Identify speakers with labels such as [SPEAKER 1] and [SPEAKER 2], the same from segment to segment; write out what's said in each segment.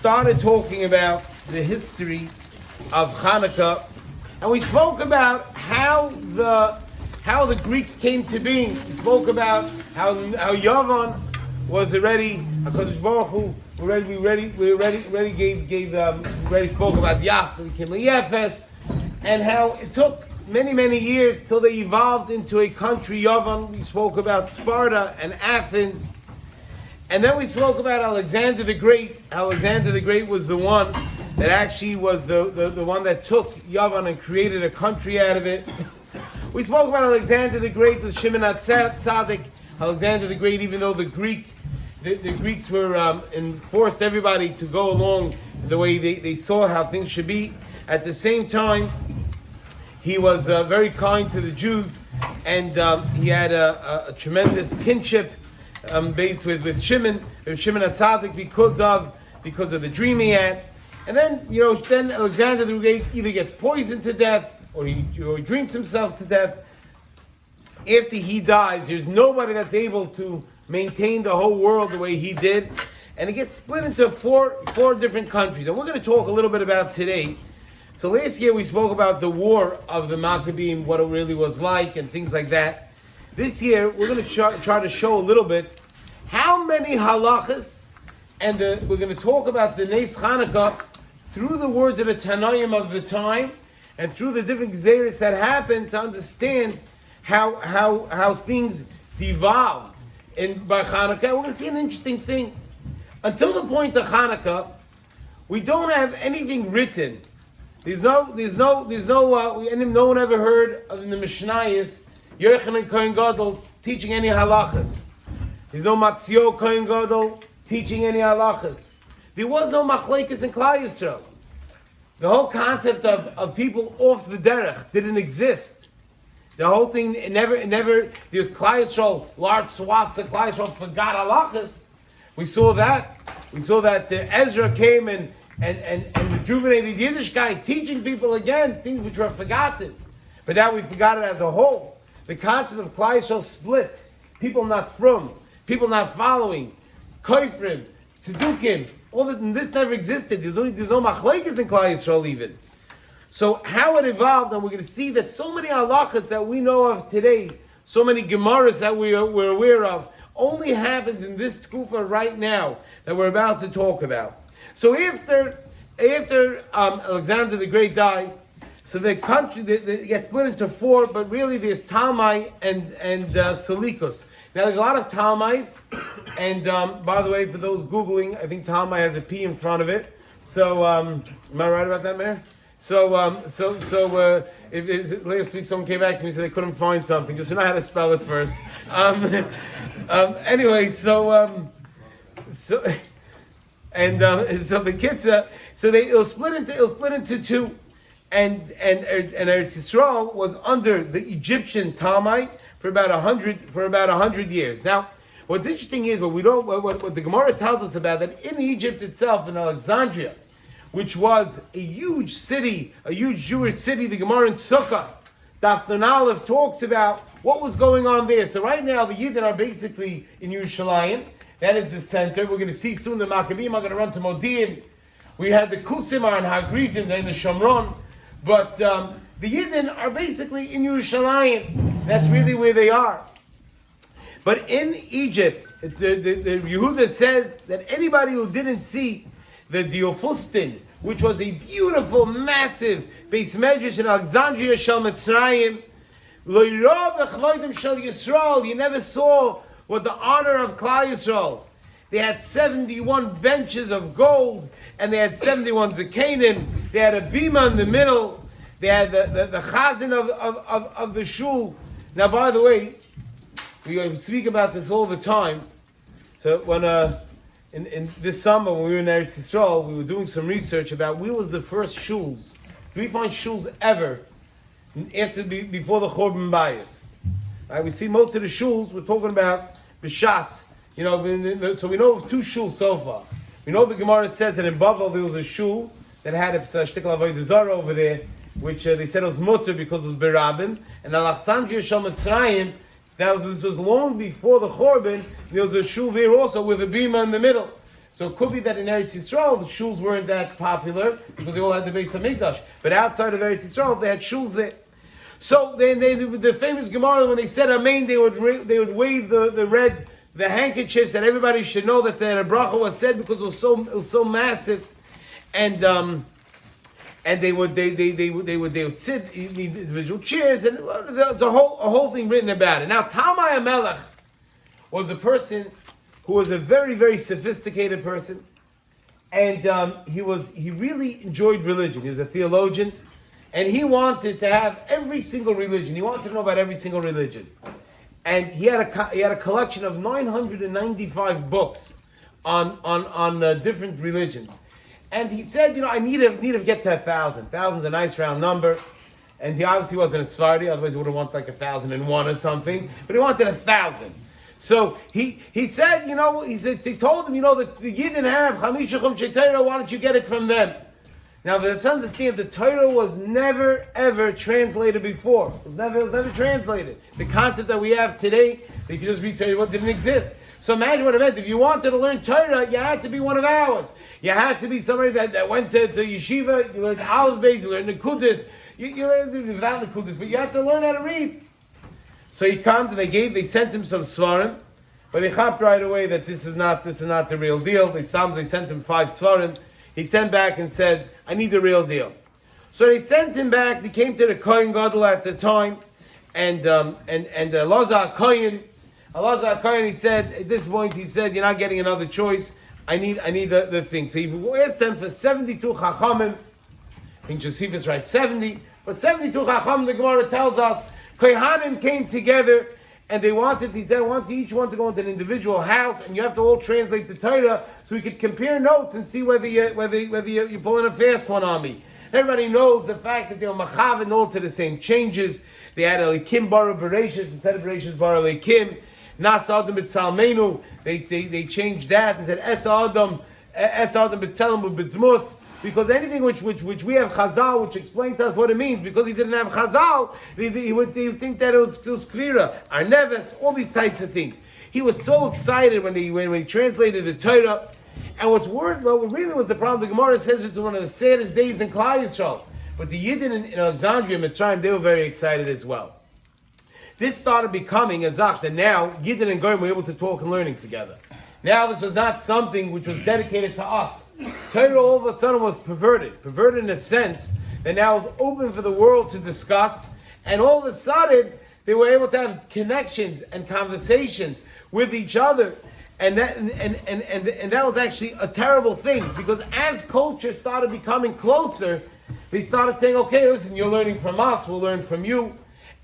[SPEAKER 1] Started talking about the history of Chanukah, and we spoke about how the Greeks came to being. We spoke about how Yavan was already HaKadosh Baruch Hu. We already spoke about Yaf, became Yefes, and how it took many years till they evolved into a country Yavan. We spoke about Sparta and Athens. And then we spoke about Alexander the Great. Alexander the Great was the one that actually was the one that took Yavan and created a country out of it. We spoke about Alexander the Great with Shimon HaTzadik. Alexander the Great, even though the Greeks were and forced everybody to go along the way they saw how things should be. At the same time, he was very kind to the Jews, and he had a tremendous kinship based with Shimon HaTzadik because of the dream he had. And then then Alexander the Great either gets poisoned to death or he drinks himself to death. After he dies, there's nobody that's able to maintain the whole world the way he did, and it gets split into four different countries. And we're going to talk a little bit about today. So last year we spoke about the war of the Maccabees, what it really was like, and things like that. This year, we're going to try to show a little bit how many halachas, and we're going to talk about the Nes Chanukah through the words of the Tanaim of the time, and through the different gzeres that happened to understand how things devolved by Chanukah. We're going to see an interesting thing. Until the point of Chanukah, we don't have anything written. No one ever heard of in the Mishnayos Yochanan Kohen Gadol teaching any halachas. There's no Matzio Kohen Gadol teaching any halachas. There was no machlekes in Klal Yisrael. The whole concept of people off the derech didn't exist. The whole thing, it never, there's Klal Yisrael, large swaths of Klal Yisrael forgot halachas. We saw that Ezra came and rejuvenated Yiddish guy, teaching people again things which were forgotten. But now we forgot it as a whole. The concept of Klal Yisrael split. People not from, people not following, koifrim, tzedukim, all that, and this never existed. There's no machlekes in Klal Yisrael even. So how it evolved, and we're going to see that so many halachas that we know of today, so many gemaras that we're aware of, only happens in this tkufa right now that we're about to talk about. So after Alexander the Great dies, so the country they get split into four, but really there's Talmai and Selikos. Now there's a lot of Talmais, and by the way, for those Googling, I think Talmai has a P in front of it. So am I right about that, Mayor? If last week someone came back to me and said they couldn't find something, just to know how to spell it first. Anyway, so the kids, it'll split into two. And Eretz Yisrael was under the Egyptian Talmai for about 100 years. Now, what's interesting is what the Gemara tells us about that in Egypt itself, in Alexandria, which was a huge city, a huge Jewish city, the Gemara in Sukkah, Daf Nun Aleph talks about what was going on there. So right now, the Yidden are basically in Yerushalayim. That is the center. We're going to see soon the Maccabees are going to run to Modi'in. We had the Kusim are in Hagrizim, they're in the Shomron. But the Yidden are basically in Yerushalayim. That's really where they are. But in Egypt, the Yehuda says that anybody who didn't see the Diofustin, which was a beautiful, massive Beis Medrash in Alexandria Shel Mitzrayim, Lo yirah b'chavodim shel Yisrael, you never saw what the honor of Klal Yisrael. They had 71 benches of gold, and they had 71 zakenim. They had a bima in the middle. They had the chazan of the shul. Now, by the way, we speak about this all the time. So when in this summer when we were in Eretz Yisrael, we were doing some research about where was the first shuls. Do we find shuls ever before the Chorban Bayis? Right? We see most of the shuls. We're talking about b'shas. So we know of two shuls so far. We know the Gemara says that in Bavel there was a shul that had a shtickle avodah zara over there, which they said was mutter because it was berabim. And Alexandria Shel Mitzrayim, this was long before the Chorban. There was a shul there also with a bima in the middle. So it could be that in Eretz Yisrael, the shuls weren't that popular because they all had the Beis HaMikdash. But outside of Eretz Yisrael, they had shuls there. So the famous Gemara, when they said Amen, they would wave the handkerchiefs, and everybody should know that the bracha was said because it was so massive, and they would sit in individual chairs, and there's a whole thing written about it. Now Talmai HaMelech was a person who was a very, very sophisticated person, and he really enjoyed religion. He was a theologian, and he wanted to have every single religion. He wanted to know about every single religion, and he had a collection of 995 books on different religions. And he said, I need to get to 1,000. 1,000's a nice round number, and he obviously wasn't a Sephardi, otherwise he would have wanted like 1,001 or something. But he wanted 1,000. So he said, he told him, that the Yidden have Chamishachum Torah. Why don't you get it from them? Now let's understand, the Torah was never ever translated before. It was never translated. The concept that we have today, that you can just read Torah, didn't exist. So imagine what it meant. If you wanted to learn Torah, you had to be one of ours. You had to be somebody that went to yeshiva. You learned Aleph Beis, you learned Nekudas. You learned without Nekudas, but you had to learn how to read. So he comes and they sent him some svarim, but he hopped right away that this is not the real deal. They sent him 5 svarim. He sent back and said, I need the real deal. So they sent him back. They came to the Kohen Gadol at the time, and Elazar Kohen, he said, at this point, you're not getting another choice. I need the thing. So he asked them for 72 chachamim. I think Josephus writes 70, but 72 chachamim, the Gemara tells us, Kohanim came together, and he said, I want each one to go into an individual house, and you have to all translate the Torah, so we could compare notes and see whether you're pulling a fast one on me. Everybody knows the fact that they were machavin all to the same changes. They had Elikim bara Bereshis instead of Bereshis bara Elikim. Nas Adam b'Tzalmenu. They changed that and said Es Adam b'Tzelem b'Dmus. Because anything which we have Chazal, which explains to us what it means, because he didn't have Chazal, they would think that it was Kvira, Arneves, all these types of things. He was so excited when he translated the Torah. And what really was the problem, the Gemara says it's one of the saddest days in Klal Yisrael. But the Yidden in Alexandria, Mitzrayim, they were very excited as well. This started becoming a zach that now Yidden and Goyim were able to talk and learning together. Now this was not something which was dedicated to us. Torah all of a sudden was perverted in a sense that now it was open for the world to discuss, and all of a sudden they were able to have connections and conversations with each other, and that was actually a terrible thing, because as culture started becoming closer, they started saying, okay, listen, you're learning from us, we'll learn from you.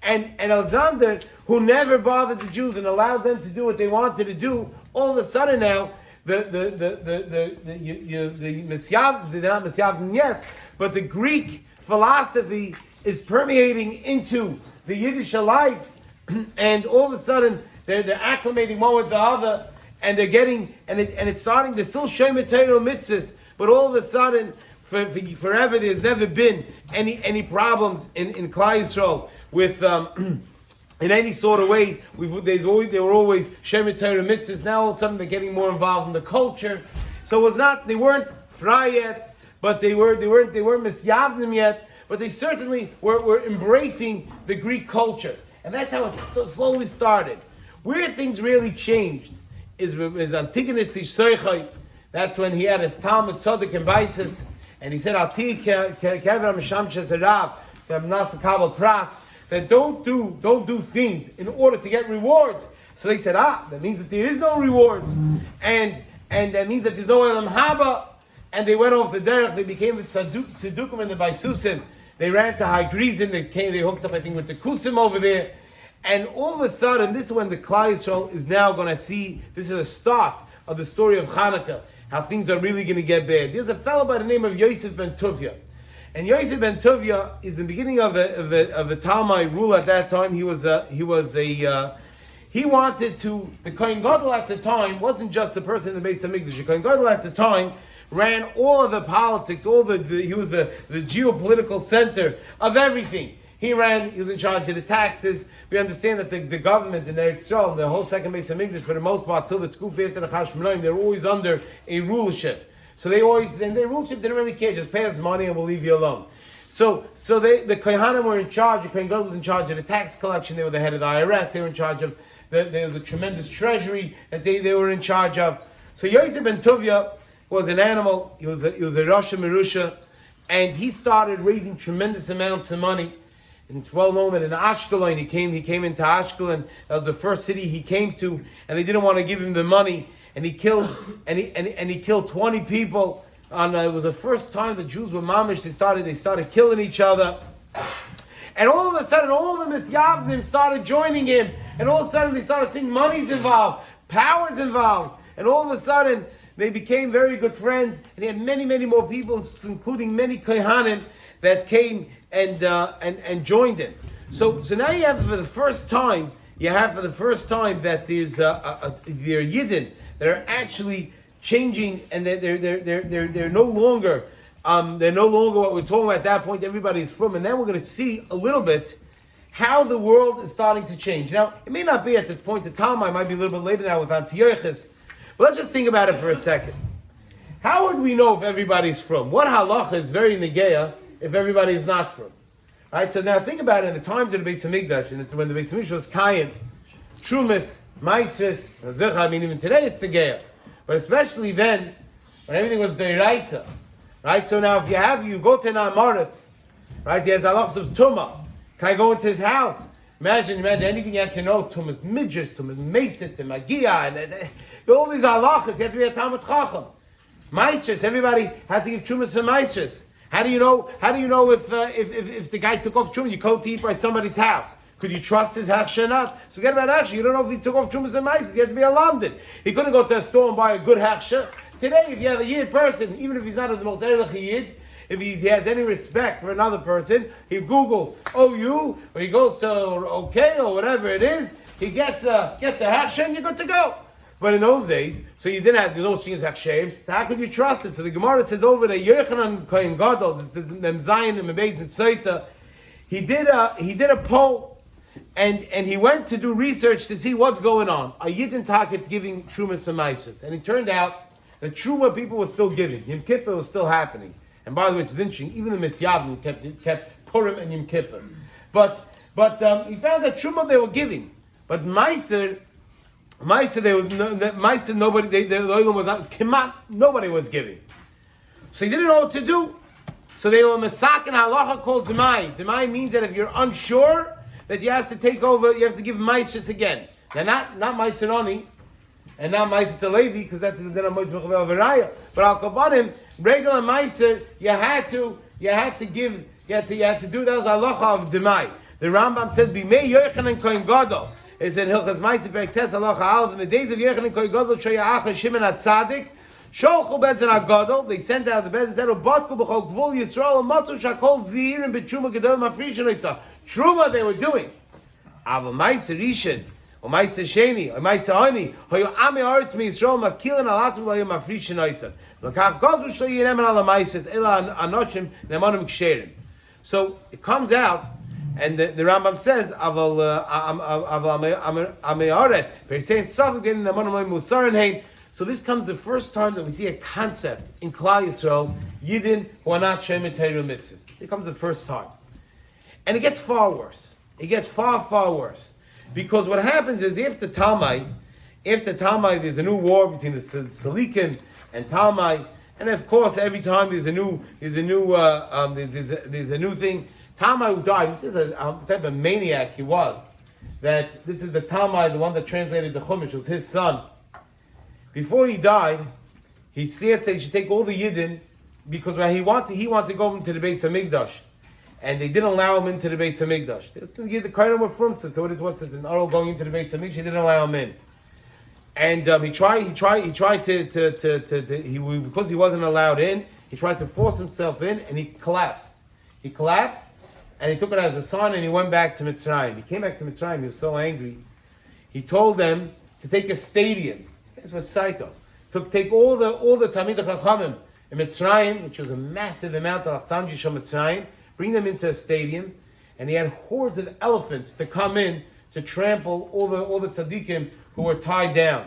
[SPEAKER 1] And Alexander, who never bothered the Jews and allowed them to do what they wanted to do, all of a sudden now, they're not Messiavim yet, but the Greek philosophy is permeating into the Yiddish life, and all of a sudden they're acclimating one with the other, and they're getting, and it's starting, they're still Shemei Torah mitzvahs, but all of a sudden, forever, there's never been any problems in Klal Yisrael with in any sort of way. They were always Shemei Torah mitzvahs. Now all of a sudden they're getting more involved in the culture. So they weren't fry yet, but they weren't misyavnim yet, but they certainly were embracing the Greek culture, and that's how it slowly started. Where things really changed is Antigonus Tishoichai. That's when he had his Talmud Tzaddik and Baisis, and he said, "Al-Ti kever misham shezerav v'amnas kabel pras." That don't do things in order to get rewards. So they said, that means that there is no rewards, and that means that there's no elam haba. And they went off the derech. They became the tzedukim and the baisusim. They ran to Hagrizim. They hooked up, I think, with the kusim over there. And all of a sudden, this is when the Klal Yisrael is now going to see. This is the start of the story of Chanukah. How things are really going to get bad. There's a fellow by the name of Yosef ben Tuvia. And Yosef ben Tuvia is the beginning of the Talmud rule at that time. He wanted to. The Kohen Gadol at the time wasn't just a person in the Beis HaMikdash. The Kohen Gadol at the time ran all of the politics. He was the geopolitical center of everything. He was in charge of the taxes. We understand that the government in Eretz Yisrael, the whole second base of English, for the most part, till the Tkuf after the Chashmonaim, they were always under a rulership. So their rulership didn't really care, just pay us money and we'll leave you alone. So the Kohanim were in charge, the Kohen Gadol was in charge of the tax collection, they were the head of the IRS, they were in charge of, there was a tremendous treasury that they were in charge of. So Yosef ben Tuvia was an animal, he was a Rasha Merusha, and he started raising tremendous amounts of money. And it's well known that in Ashkelon, he came into Ashkelon, that was the first city he came to, and they didn't want to give him the money, and he killed 20 people. It was the first time the Jews were mamish. They started killing each other, and all of a sudden, all the Misyavnim started joining him, and all of a sudden they started thinking money's involved, power's involved, and all of a sudden they became very good friends, and he had many, many more people, including many Kohanim, that came and joined him. So now you have for the first time that there's there are Yidden that are actually changing, and they're no longer what we're talking about at that point. Everybody's from, and then we're going to see a little bit how the world is starting to change. Now it may not be at the point of time. I might be a little bit later now with Antiochus, but let's just think about it for a second. How would we know if everybody's from? What halacha is very negeya if everybody is not from? All right, so now think about it in the times of the Beis Hamikdash, when the Beis Hamikdash was kayin, trumas, maisris, zecha. I mean, even today it's negeya, but especially then when everything was deiraisa. Right, so now if you go to an Amoritz, right, there's halachas of tumah. Can I go into his house? Imagine anything you have to know. Tumas midras, tumas mesit, magia, and all these halachas. You have to be a Talmud Chacham. Maestros, everybody had to give trumas to maestros. How do you know if the guy took off truma? You go to eat by somebody's house. Could you trust his hachsha or not? So forget about hachsha. You don't know if he took off trumas and maestros. He had to be a London. He couldn't go to a store and buy a good hachsha. Today, if you have a yid person, even if he's not the most erlich yid, if he has any respect for another person, he Googles OU, or he goes to OK, or whatever it is, he gets a hachsha and you're good to go. But in those days, so you didn't have those things hachshem, so how could you trust it? So the Gemara says over there, Yochanan Kohen Gadol, the Zion and Mebez and Saita, he did a poll, and he went to do research to see what's going on. A Yidin Taket giving Trumas and Maisus, and it turned out that Truma people were still giving. Yom Kippur was still happening. And by the way, it's interesting, even the Misyavnim kept Purim and Yom Kippur. But he found that Truma they were giving. But Meiser, nobody, the oil was not, Kimat, nobody was giving. So he didn't know what to do. So they were Masak and halacha called Demai. Demai means that if you're unsure, that you have to take over, you have to give Meisers again. Now not Meiser only, and not Meiser to Levi, because that's the din of Moshe Mechavel V'Raya. But Al Kabanim, regular Meiser, you had to do that was halacha of Demai. The Rambam says, B'mei Yochanan Kohen Gadol. It said Hilchas Meiser Perek Tes halacha Aleph. In the days of Yochanan Kohen Gadol, Shoyach Shimon HaTzadik, Sholchu Bezdin HaGadol, they sent out the Bezdin and said, Ubatku B'chol Gvul Yisrael, Matzu Shakol Zir and B'Truma Gedol Mafrishin Oitza. Truma they were doing. Aval Meiser Rishon, or Meiser Sheni, or Meiser Oni, Hoyo Ame Aretz Mi Yisrael, Makil and Alasim Lo Yom Mafrishin Oitza. L'kach Gozru Shlo Yinem and Ala Meisers, Ela Anoshim, Nemonim Ksherim. So it comes out, and the Rambam says, Aval Ame Aretz, but he's saying, Safik Genin Nemonim Lo Musarin Hein. So this comes the first time that we see a concept in Klal Yisrael, Yidin who are not Shemet Torah mitzvahs. It comes the first time. And it gets far worse. It gets far, far worse. Because what happens is after Talmai, there's a new war between the Salikin and Talmai, and of course every time there's a new thing. Talmai who died, this is a type of maniac he was. That this is the Talmai, the one that translated the Chumash, was his son. Before he died, he says that he should take all the Yidden, because when he wanted to go into the Beis Hamikdash, and they didn't allow him into the Beis Hamikdash. The Kohanim were from, so it is what says in Arul going into the Beis Hamikdash. He didn't allow him in, and he tried to because he wasn't allowed in. He tried to force himself in, and he collapsed. He collapsed, and he took it as a sign, and he went back to Mitzrayim. He came back to Mitzrayim. He was so angry. He told them to take a stadium. This was psycho. Take all the Talmidei Chachamim in Mitzrayim, which was a massive amount of Achzan Yisham Mitzrayim, bring them into a stadium, and he had hordes of elephants to come in to trample all the tzaddikim who were tied down.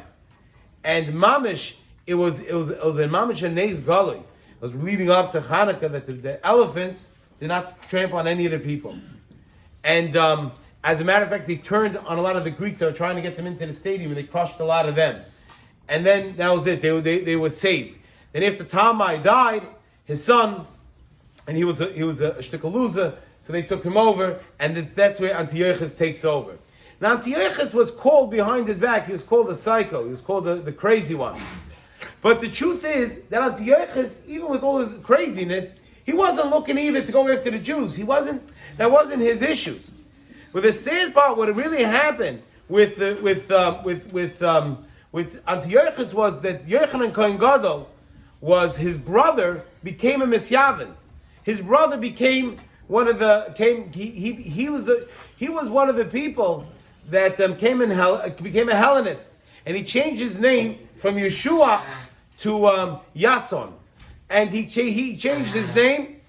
[SPEAKER 1] And mamish, it was in mamish and Neis Gully. It was leading up to Chanukah that the elephants did not trample on any of the people. And as a matter of fact, they turned on a lot of the Greeks that were trying to get them into the stadium, and they crushed a lot of them. And then that was it. They were saved. Then after Talmai died, his son, and he was a shtickle loser, so they took him over, and that's where Antiochus takes over. Now Antiochus was called behind his back. He was called a psycho. He was called the crazy one. But the truth is that Antiochus, even with all his craziness, he wasn't looking either to go after the Jews. That wasn't his issues. But the sad part, what really happened with Antiochus was that Yochanan Kohen Gadol was his brother became a Misyavin. His brother became one of the he was one of the people that became a Hellenist, and he changed his name from Yeshua to Yason, and he changed his name,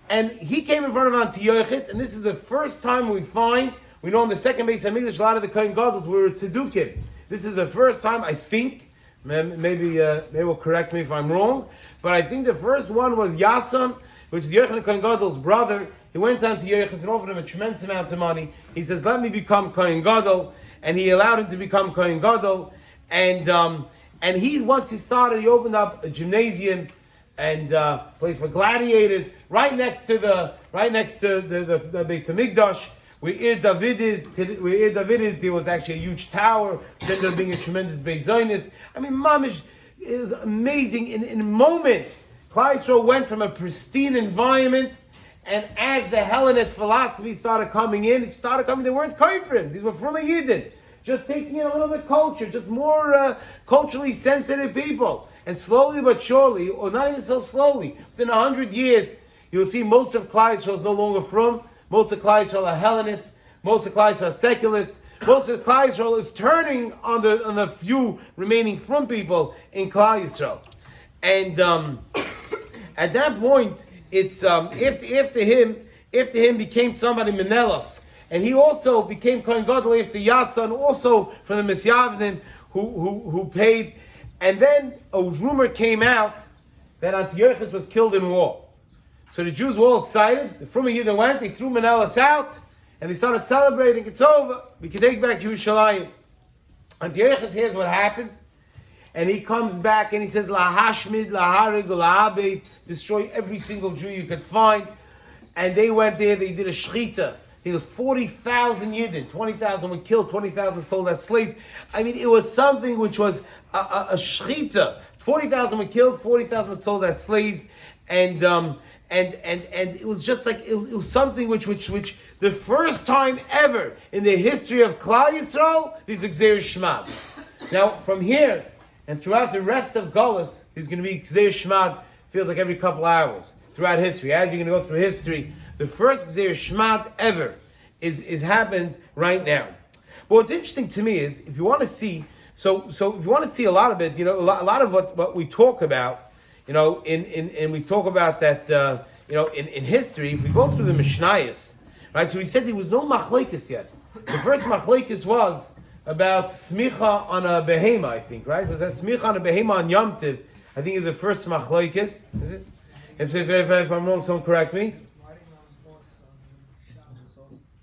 [SPEAKER 1] and he came in front of Antiochus, and this is the first time we know in the second base of English a lot of the Kohen Gadol were Tzedukim. This is the first time, I think, maybe will correct me if I'm wrong, but I think the first one was Yason, which is Yochanan Kohen Gadol's brother. He went to Antiochus and offered him a tremendous amount of money. He says, let me become Kohen Gadol, and he allowed him to become Kohen Gadol, and once he started, he opened up a gymnasium and place for gladiators right next to the Beis Hamikdash. Where David is, there was actually a huge tower, which ended up being a tremendous Beis Zionis. I mean, Mamish is amazing. In moments, Klal Yisrael went from a pristine environment, and as the Hellenist philosophy started coming in, they weren't Kaifrim. These were from a Yidden. Just taking in a little bit culture, just more culturally sensitive people. And slowly but surely, or not even so slowly, within 100 years, you'll see most of Klal Yisrael is no longer from. Most of Klal Yisrael are Hellenists. Most of Klal Yisrael are secularists. Most of Klal Yisrael is turning on the few remaining from people in Klal Yisrael. And at that point, it's after him became somebody Menelos. And he also became Kohen Gadol after Yason, also from the Misyavnim, who paid. And then a rumor came out that Antiochus was killed in war. So the Jews were all excited. The Fruma Yidden went, they threw Menelas out, and they started celebrating. It's over. We can take back Yerushalayim. Antiochus hears what happens, and he comes back and he says, Lahashmid, Laharig, Lahabe, destroy every single Jew you could find. And they went there, they did a shechita. There was 40,000 Yidden, 20,000 were killed, 20,000 sold as slaves. I mean, it was something which was a shechita. 40,000 were killed, 40,000 sold as slaves, and it was just like it was something which the first time ever in the history of Klal Yisrael, these Gzeir Shmad. Now from here and throughout the rest of Gullus, there's going to be Gzeir Shmad. Feels like every couple hours throughout history. As you're going to go through history, the first Gzeir Shmad ever is happens right now. But what's interesting to me is if you want to see, so if you want to see a lot of it, a lot of what we talk about. And we talk about that, in history, if we go through the Mishnayos, right, so we said there was no machlekes yet. The first machlekes was about smicha on a behema, I think, right? Was that smicha on a behema on Yom Tiv? I think is the first machlekes. Is it? If I'm wrong, someone correct me.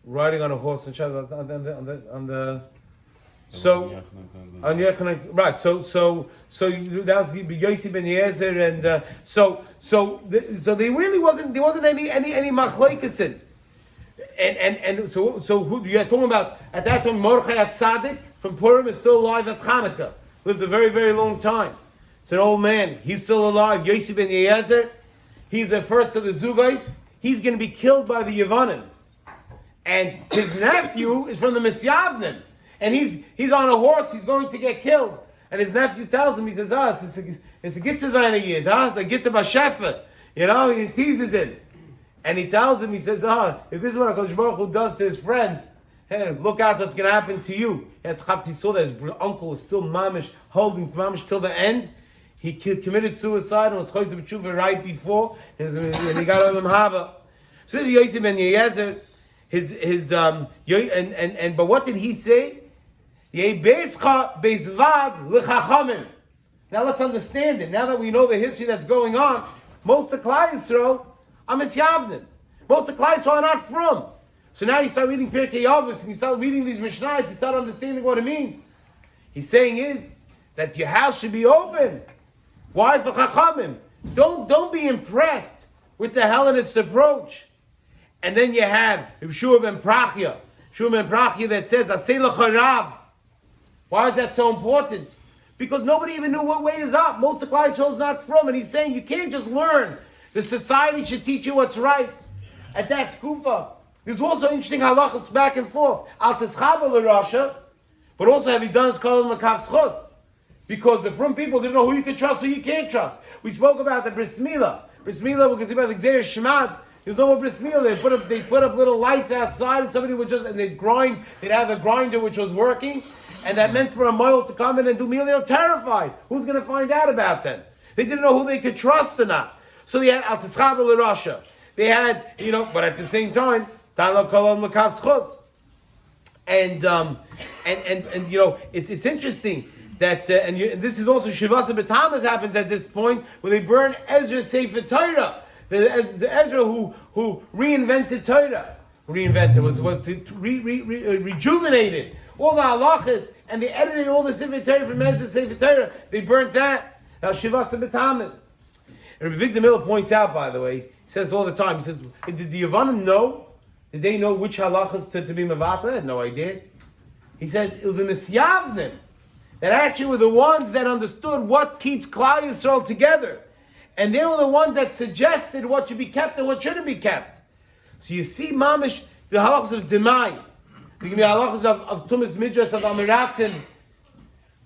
[SPEAKER 1] Riding on a horse and Shabbat on the so on Yochanan, right? So that was Yossi ben Yezer, and so there really wasn't any machlokes in, and so who you're talking about at that time? Mordechai Tzaddik from Purim is still alive at Chanukah, lived a very very long time. It's an old man. He's still alive. Yossi ben Yezer, he's the first of the Zugais. He's going to be killed by the Yevanim, and his nephew is from the Misyavnim. And he's on a horse, he's going to get killed. And his nephew tells him, he says, it's a Gitzah Yid, it's a Gitzah Bashefa. He teases him. And he tells him, he says, if this is what HaKadosh Baruch Hu does to his friends, hey, look out what's going to happen to you. And he saw that his uncle is still mamish, holding to mamish till the end. He committed suicide and was choyz b'tshuva right before, and he got on him haba. So this is Yossi ben Yezer. But what did he say? Now let's understand it. Now that we know the history that's going on, most of Klal Yisrael are misyavnim. Most of Klal Yisrael are not from. So now you start reading Pirkei Avos and you start reading these Mishnayos, you start understanding what it means. He's saying is that your house should be open. Why for Chachamim? Don't be impressed with the Hellenist approach. And then you have Shua ben Prachya that says, Aseh l'charav. Why is that so important? Because nobody even knew what way is up. Most of Klal Yisrael is not from. And he's saying you can't just learn. The society should teach you what's right. At that kufa, there's also interesting halachas back and forth. Al tischaber l'rasha, but also have you done his kol l'kav schos? Because the from people didn't know who you can trust, who you can't trust. We spoke about the bris milah. Bris milah, because about the Gzeir Shemad, there's no more bris milah. They put up little lights outside, and somebody would just, and they'd have a grinder which was working, and that meant for a mile to come in and do milah. They were terrified. Who's going to find out about them? They didn't know who they could trust or not. So they had al tischaber l'rasha. They had, but at the same time, ta'ala kol l'kav schos. And it's interesting that, and this is also Shivasa B'Tamas happens at this point, where they burn Ezra's Sefer Torah. The Ezra who reinvented Torah. Was rejuvenated. All the halachas, and they edited all the Sefer Torah from Ezra's Sefer Torah. They burnt that. Now Shivasa B'Tamas. And Rabbi Victor Miller points out, by the way, he says all the time, he says, did the Yavanim know? Did they know which halachas to be mevatel? They had no idea. He says, it was the Misyavnim that actually were the ones that understood what keeps Klal Yisrael together. And they were the ones that suggested what should be kept and what shouldn't be kept. So you see, mamish, the halachas of Demai, the halachas of Tumas Midras, of Amiratzim,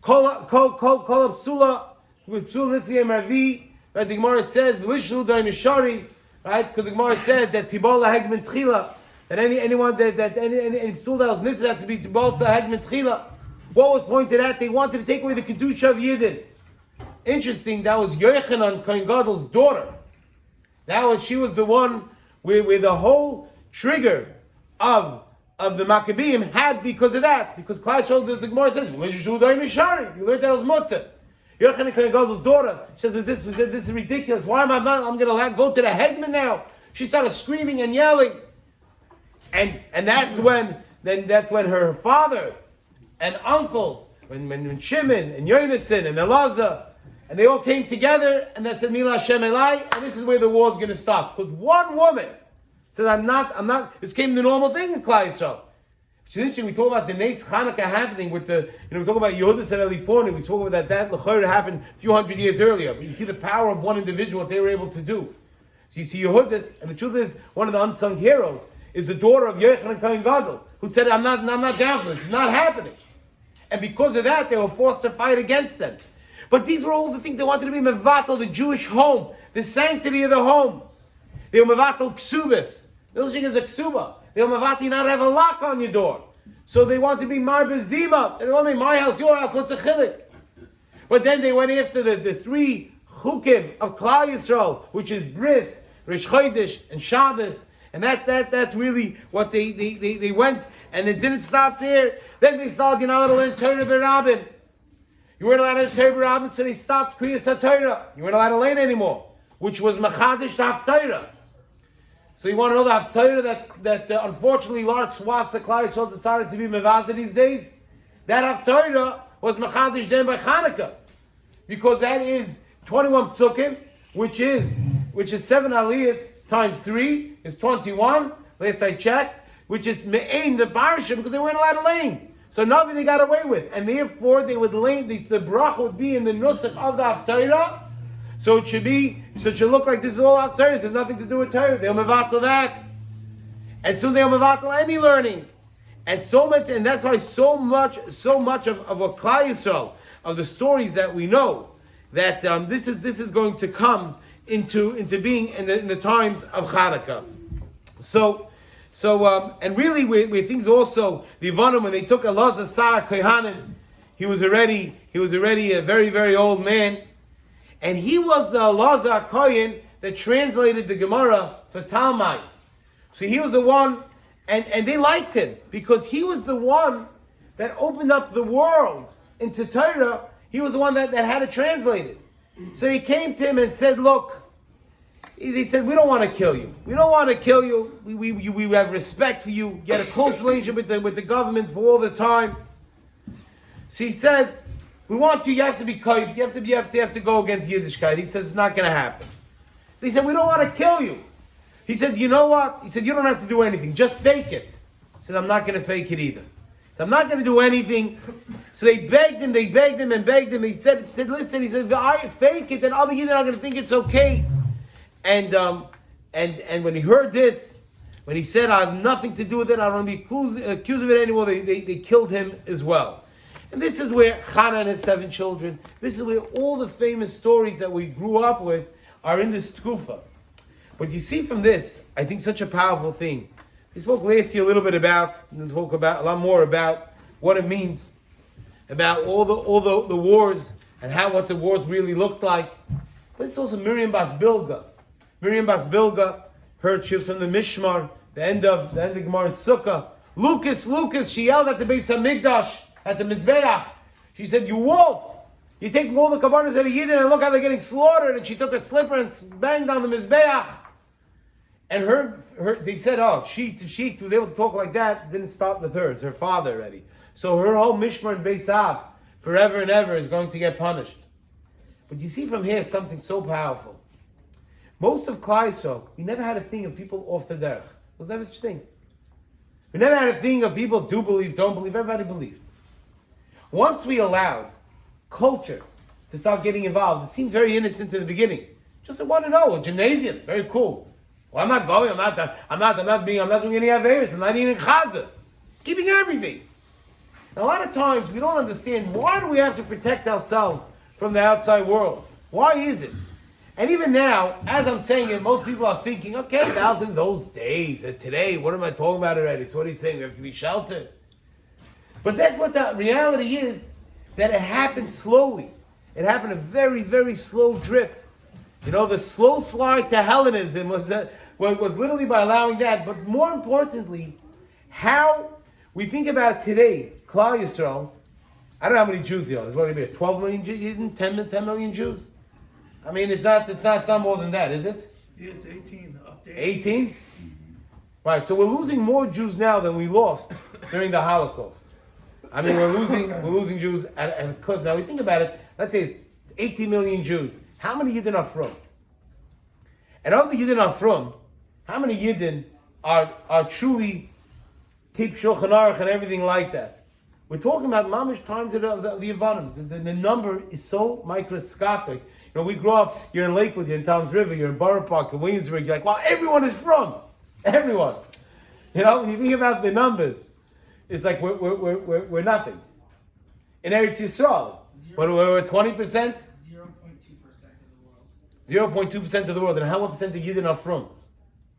[SPEAKER 1] Kol Psula, with Psula Nitziyem Ravi, right? The Gemara says, V'lishlu Dain Mishari, right? Because the Gemara says that Tibol LaHegmen Tchila, that anyone that any Psula that was Nitzah had to be Tibol LaHegmen Tchila. What was pointed at? They wanted to take away the Kedusha of Yidden. Interesting, that was Yochanan Kohen Gadol's daughter. She was the one where the whole trigger of the Maccabeim had because of that. Because Klal Yisrael, the Gemara says, you learned that was Mutter. Yochanan Kohen Gadol's daughter, she says, this is ridiculous. Why am I not? I'm going to go to the Hegman now. She started screaming and yelling. And that's when her father and uncles, when Shimon and Yonason and Elazar, and they all came together, and that said, Mila Hashem Elai, and this is where the war is going to stop. Because one woman says, I'm not, this came the normal thing in Klal Yisrael. It's interesting, we talk about the Nes Chanukah happening with we talk about Yehudis and Elipon, and we spoke about that L'chayr happened a few hundred years earlier. But you see the power of one individual, what they were able to do. So you see Yehudis, and the truth is, one of the unsung heroes is the daughter of Yochanan Kohen Gadol, who said, I'm not down for this, it's not happening. And because of that, they were forced to fight against them. But these were all the things they wanted to be mevatel, the Jewish home, the sanctity of the home. They were mevatel ksubis. The other thing is a ksuba. They were mevatel not have a lock on your door. So they want to be marbe zima. They want to be my house, your house, what's a chilik? But then they went after the three chukim of Klal Yisrael, which is bris, Rish Chodesh, and Shabbos. And that's really what they went, and it didn't stop there. Then they started, you're not allowed to learn Torah b'Rabbin. You weren't allowed to learn Torah b'Rabbin, so they stopped Kriyas HaTorah. You weren't allowed to learn anymore, which was Machadish to Haftorah. So you want to know the Haftorah that unfortunately large swaths of Klal Yisrael decided to be Mevazah these days? That Haftorah was Machadish then by Chanukah. Because that is 21 psukim, which is 7 aliyahs times 3 is 21, last I checked, which is me'ain the parsha, because they weren't allowed to lane. So nothing they got away with. And therefore they would lane, the bracha would be in the nusach of the Haftarah. So it should look like this is all Haftarah. It has nothing to do with Torah. They'll mevatel that. And so they'll mevatel any learning. And so much, and that's why so much of a Klal Yisrael, of the stories that we know, that this is going to come into being in the times of Chanukah. So and really where things also, the Yavanim, when they took Elazar Sarah Kohanim, he was already a very, very old man, and he was the Elazar Kohen that translated the Gemara for Talmud. So he was the one And they liked him because he was the one that opened up the world into Torah. He was the one that had it translated. So he came to him and said, look, he said, we don't want to kill you. We don't want to kill you. We have respect for you. You had a close relationship with the government for all the time. So he says, we want you have to be kaif. You have to go against Yiddishkeit. He says, it's not going to happen. So he said, we don't want to kill you. He said, you know what? He said, you don't have to do anything. Just fake it. He said, I'm not going to fake it either. So I'm not going to do anything. So they begged him. He said, listen, he said, if I fake it, then other Yidden are going to think it's okay. And when he heard this, when he said, I have nothing to do with it, I don't want to be accused of it anymore, they killed him as well. And this is where Chana and his 7 children, this is where all the famous stories that we grew up with are in this tkufa. But you see from this, I think such a powerful thing. We spoke last year a little bit about, and spoke about a lot more about what it means, about all the wars and what the wars really looked like. But it's also Miriam Bas Bilga. Miriam Bas Bilga heard she was from the Mishmar, the end of Gemara in Sukkah. Lucas, she yelled at the Beis Hamikdash, at the Mizbeach. She said, you wolf! You take all the kabbanas of the Yidden and look how they're getting slaughtered. And she took a slipper and banged on the Mizbeach. And they said, she was able to talk like that, didn't stop with her. It's her father already. So her whole Mishmar and Beis Av, forever and ever, is going to get punished. But you see from here something so powerful. Most of Klal Yisrael, we never had a thing of people off the derech. There was never such a thing. We never had a thing of people do believe, don't believe. Everybody believed. Once we allowed culture to start getting involved, it seemed very innocent in the beginning. Just I want to know, a gymnasium, very cool. Well, I'm not going. I'm not doing any averis. I'm not eating chaza. Keeping everything. And a lot of times we don't understand why do we have to protect ourselves from the outside world. Why is it? And even now, as I'm saying it, most people are thinking, okay, that was in those days. And today, what am I talking about already? So what he's saying, we have to be sheltered. But that's what the reality is, that it happened slowly. It happened a very, very slow drip. You know, the slow slide to Hellenism was literally by allowing that. But more importantly, how we think about it today, Klal Yisrael, I don't know how many Jews there are. There's what, maybe 12 million Jews, 10 million Jews? I mean, it's not more than that, is it?
[SPEAKER 2] Yeah, it's 18. Up to
[SPEAKER 1] 18? Right, so we're losing more Jews now than we lost during the Holocaust. I mean, we're losing Jews at a clip. Now we think about it, let's say it's 18 million Jews. How many Yidden are from? And of the Yidden are from, how many Yidden are truly keep Shulchan Aruch and everything like that? We're talking about mamish times of the Yavanim. The number is so microscopic. You know, we grew up, you're in Lakewood, you're in Towns River, you're in Borough Park, in Williamsburg, you're like, wow, everyone is from. Everyone. You know, when you think about the numbers, it's like we're nothing. In Eretz Yisrael, we're 20%?
[SPEAKER 3] 0.2% of the world.
[SPEAKER 1] 0.2% of the world. And how much percent of Yidden are from?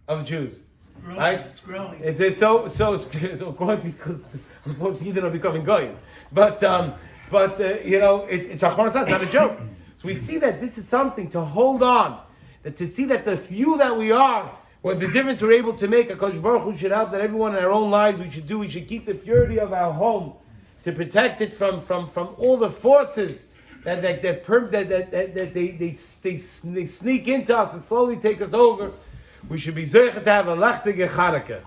[SPEAKER 1] Of Jews?
[SPEAKER 2] growing.
[SPEAKER 1] Right?
[SPEAKER 2] It's growing.
[SPEAKER 1] It's so growing because unfortunately Yidden are becoming goyim. But you know, it's not a joke. So we see that this is something to hold on, that to see that the few that we are, what the difference we're able to make, HaKadosh Baruch Hu should help that everyone in our own lives we should keep the purity of our home, to protect it from all the forces that they sneak into us and slowly take us over. We should be zeicher to have a lechtige Chanukah.